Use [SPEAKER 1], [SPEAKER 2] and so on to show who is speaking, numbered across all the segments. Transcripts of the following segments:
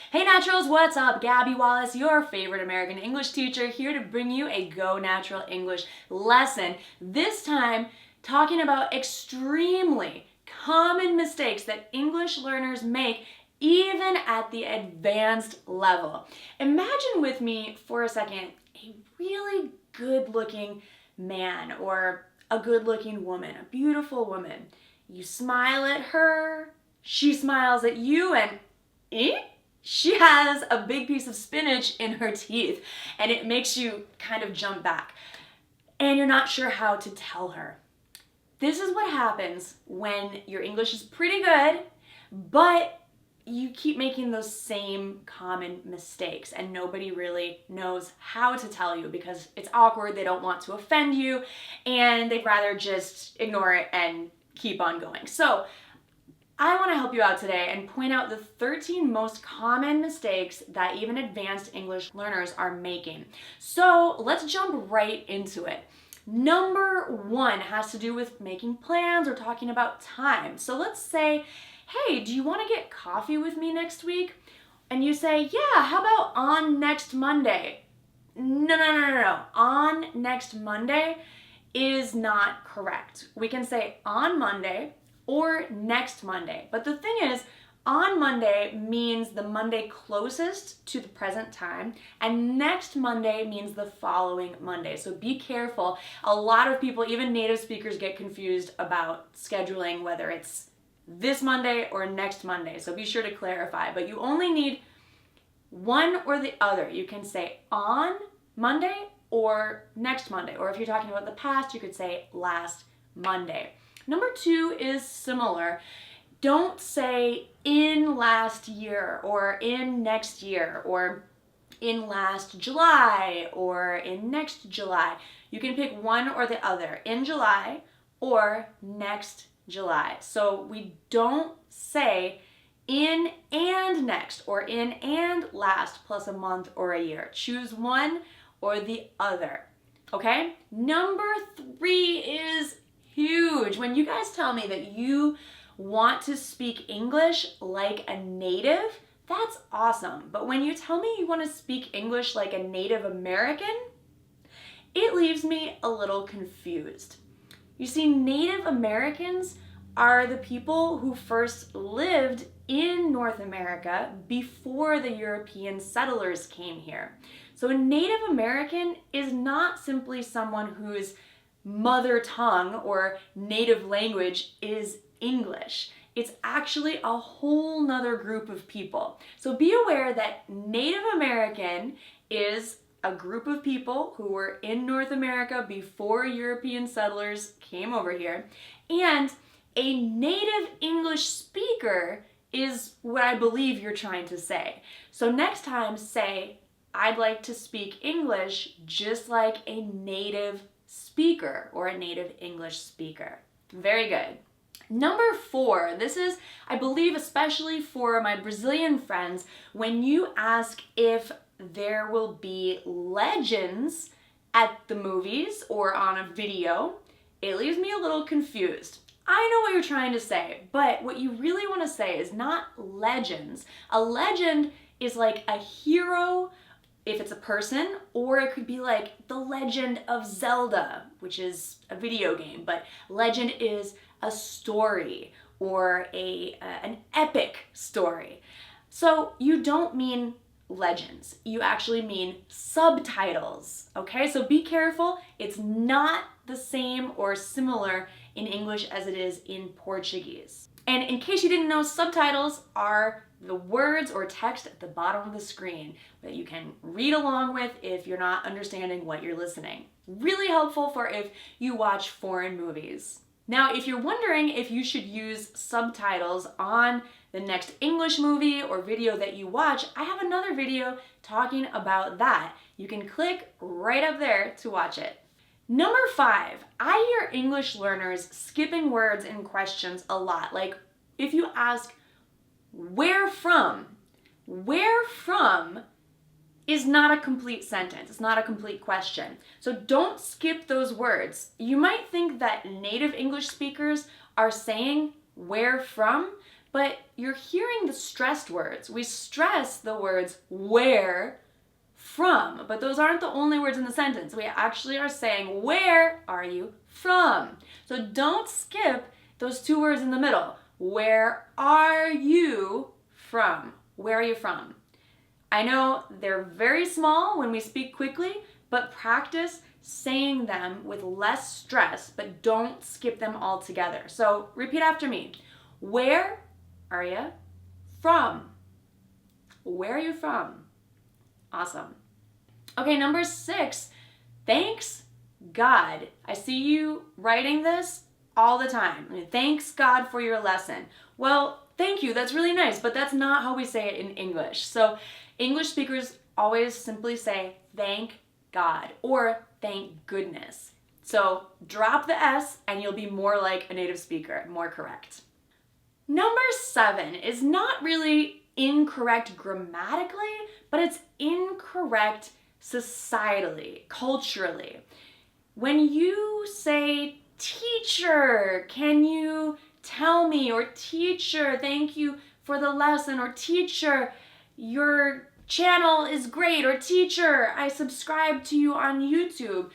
[SPEAKER 1] Hey Naturals, what's up? Gabby Wallace, your favorite American English teacher, here to bring you a Go Natural English lesson. This time, talking about extremely common mistakes that English learners make even at the advanced level. Imagine with me for a second a really good-looking man or a good-looking woman, a beautiful woman. You smile at her, she smiles at you, and she has a big piece of spinach in her teeth, and it makes you kind of jump back. And you're not sure how to tell her. This is what happens when your English is pretty good, but you keep making those same common mistakes and nobody really knows how to tell you because it's awkward, they don't want to offend you, and they'd rather just ignore it and keep on going. So I want to help you out today and point out the 13 most common mistakes that even advanced English learners are making. So let's jump right into it. Number one has to do with making plans or talking about time. So let's say, hey, do you want to get coffee with me next week? And you say, yeah, how about on next Monday? No. On next Monday is not correct. We can say on Monday or next Monday. But the thing is, on Monday means the Monday closest to the present time, and next Monday means the following Monday. So be careful. A lot of people, even native speakers, get confused about scheduling, whether it's this Monday or next Monday. So be sure to clarify. But you only need one or the other. You can say on Monday or next Monday. Or if you're talking about the past, you could say last Monday. Number two is similar. Don't say in last year or in next year or in last July or in next July. You can pick one or the other, in July or next July. So we don't say in and next or in and last plus a month or a year. Choose one or the other, okay? Number three is huge. When you guys tell me that you want to speak English like a native, that's awesome. But when you tell me you want to speak English like a Native American, it leaves me a little confused. You see, Native Americans are the people who first lived in North America before the European settlers came here. So a Native American is not simply someone whose mother tongue or native language is English. It's actually a whole nother group of people. So be aware that Native American is a group of people who were in North America before European settlers came over here, and a native English speaker is what I believe you're trying to say. So next time, say, I'd like to speak English just like a native speaker or a native English speaker. Very good. Number four, this is, I believe, especially for my Brazilian friends, when you ask if there will be legends at the movies or on a video, it leaves me a little confused. I know what you're trying to say, but what you really want to say is not legends. A legend is like a hero if it's a person, or it could be like The Legend of Zelda, which is a video game, but legend is a story or an epic story. So you don't mean legends, you actually mean subtitles, okay? So be careful, it's not the same or similar in English as it is in Portuguese. And in case you didn't know, subtitles are the words or text at the bottom of the screen that you can read along with if you're not understanding what you're listening. Really helpful for if you watch foreign movies. Now, if you're wondering if you should use subtitles on the next English movie or video that you watch, I have another video talking about that. You can click right up there to watch it. Number five, I hear English learners skipping words in questions a lot. Like if you ask, where from? Where from is not a complete sentence. It's not a complete question. So don't skip those words. You might think that native English speakers are saying where from, but you're hearing the stressed words. We stress the words where, from, but those aren't the only words in the sentence. We actually are saying, where are you from? So don't skip those two words in the middle. Where are you from? Where are you from? I know they're very small when we speak quickly, but practice saying them with less stress, but don't skip them altogether. So repeat after me. Where are you from? Where are you from? Awesome. Okay, number 6, thanks God. I see you writing this all the time. Thanks God for your lesson. Well, thank you, that's really nice, but that's not how we say it in English. So English speakers always simply say thank God or thank goodness. So drop the S and you'll be more like a native speaker, more correct. Number 7 is not really incorrect grammatically, but it's incorrect societally, culturally. When you say, teacher, can you tell me, or teacher, thank you for the lesson, or teacher, your channel is great, or teacher, I subscribe to you on YouTube.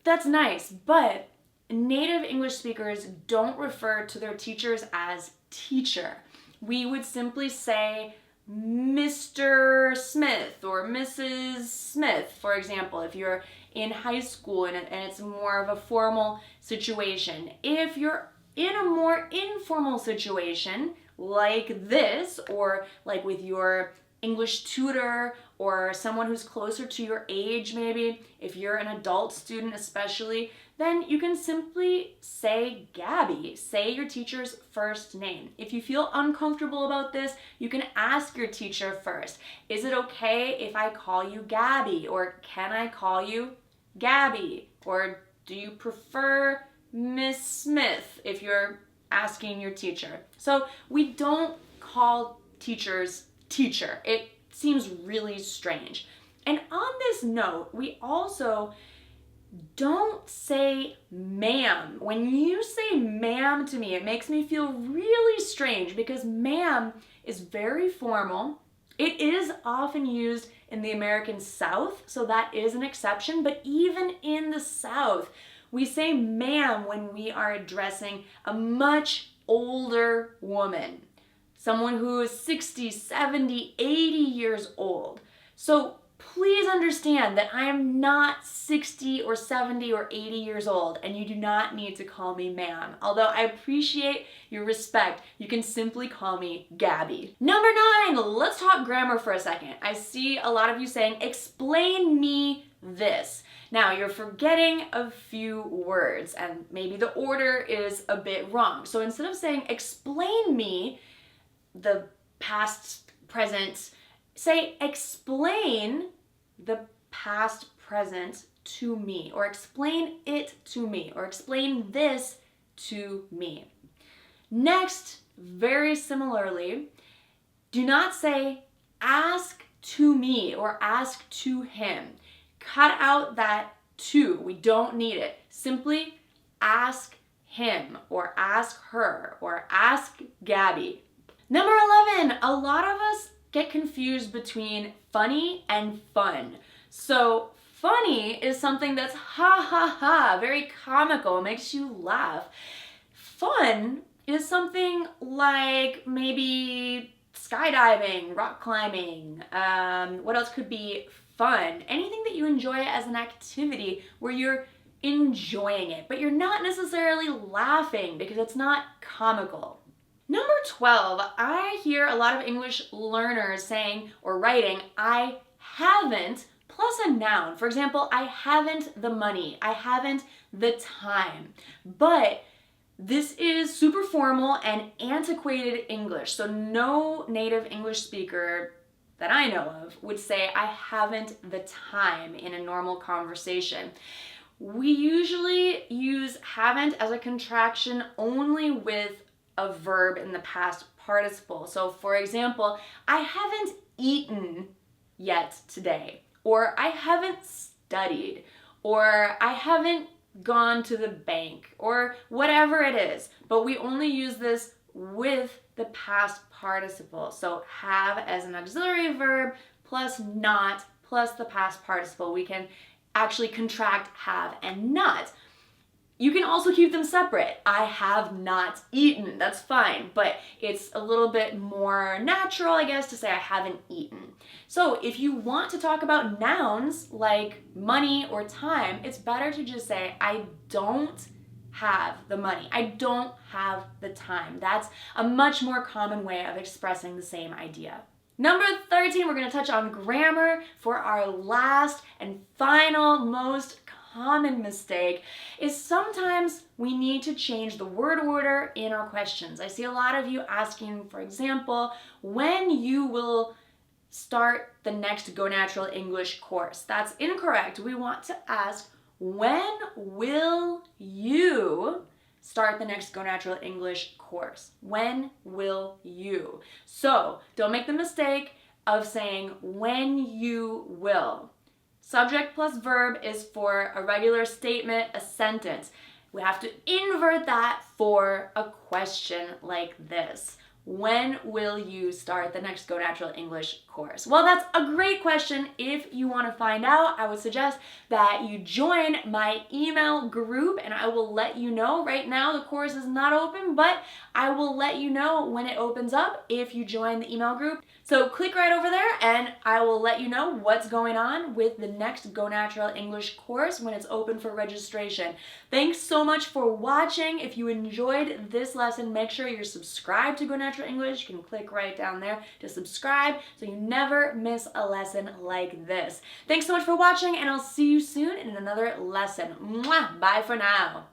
[SPEAKER 1] That's nice, but native English speakers don't refer to their teachers as teacher. We would simply say Mr. Smith or Mrs. Smith, for example, if you're in high school and it's more of a formal situation. If you're in a more informal situation like this, or like with your English tutor or someone who's closer to your age maybe, if you're an adult student especially, then you can simply say Gabby. Say your teacher's first name. If you feel uncomfortable about this, you can ask your teacher first. Is it okay if I call you Gabby? Or can I call you Gabby? Or do you prefer Miss Smith if you're asking your teacher? So we don't call teachers teacher. It seems really strange. And on this note, we also don't say ma'am. When you say ma'am to me, it makes me feel really strange because ma'am is very formal. It is often used in the American South, so that is an exception, but even in the South, we say ma'am when we are addressing a much older woman, someone who is 60, 70, 80 years old. So please understand that I am not 60 or 70 or 80 years old, and you do not need to call me ma'am. Although I appreciate your respect, you can simply call me Gabby. Number 9, let's talk grammar for a second. I see a lot of you saying, explain me this. Now, you're forgetting a few words, and maybe the order is a bit wrong. So instead of saying, explain me, the past, present, say, explain the past present to me, or explain it to me, or explain this to me. Next, very similarly, do not say ask to me or ask to him. Cut out that to. We don't need it. Simply ask him or ask her or ask Gabby. Number 11, a lot of us get confused between funny and fun. So funny is something that's ha ha ha, very comical, makes you laugh. Fun is something like maybe skydiving, rock climbing, what else could be fun? Anything that you enjoy as an activity where you're enjoying it, but you're not necessarily laughing because it's not comical. Number 12, I hear a lot of English learners saying or writing, I haven't, plus a noun. For example, I haven't the money, I haven't the time. But this is super formal and antiquated English, so no native English speaker that I know of would say, I haven't the time in a normal conversation. We usually use haven't as a contraction only with a verb in the past participle. So for example, I haven't eaten yet today, or I haven't studied, or I haven't gone to the bank, or whatever it is. But we only use this with the past participle. So have as an auxiliary verb plus not plus the past participle. We can actually contract have and not. You can also keep them separate. I have not eaten. That's fine, but it's a little bit more natural, I guess, to say I haven't eaten. So if you want to talk about nouns like money or time, it's better to just say I don't have the money. I don't have the time. That's a much more common way of expressing the same idea. Number 13, we're going to touch on grammar for our last and final most common mistake is sometimes we need to change the word order in our questions. I see a lot of you asking, for example, when you will start the next Go Natural English course. That's incorrect. We want to ask, when will you start the next Go Natural English course? When will you? So don't make the mistake of saying when you will. Subject plus verb is for a regular statement, a sentence. We have to invert that for a question like this. When will you start the next Go Natural English course? Well, that's a great question. If you want to find out, I would suggest that you join my email group and I will let you know. Right now, the course is not open, but I will let you know when it opens up if you join the email group. So click right over there and I will let you know what's going on with the next Go Natural English course when it's open for registration. Thanks so much for watching. If you enjoyed this lesson, make sure you're subscribed to Go Natural English. You can click right down there to subscribe so you never miss a lesson like this. Thanks so much for watching and I'll see you soon in another lesson. Mwah! Bye for now.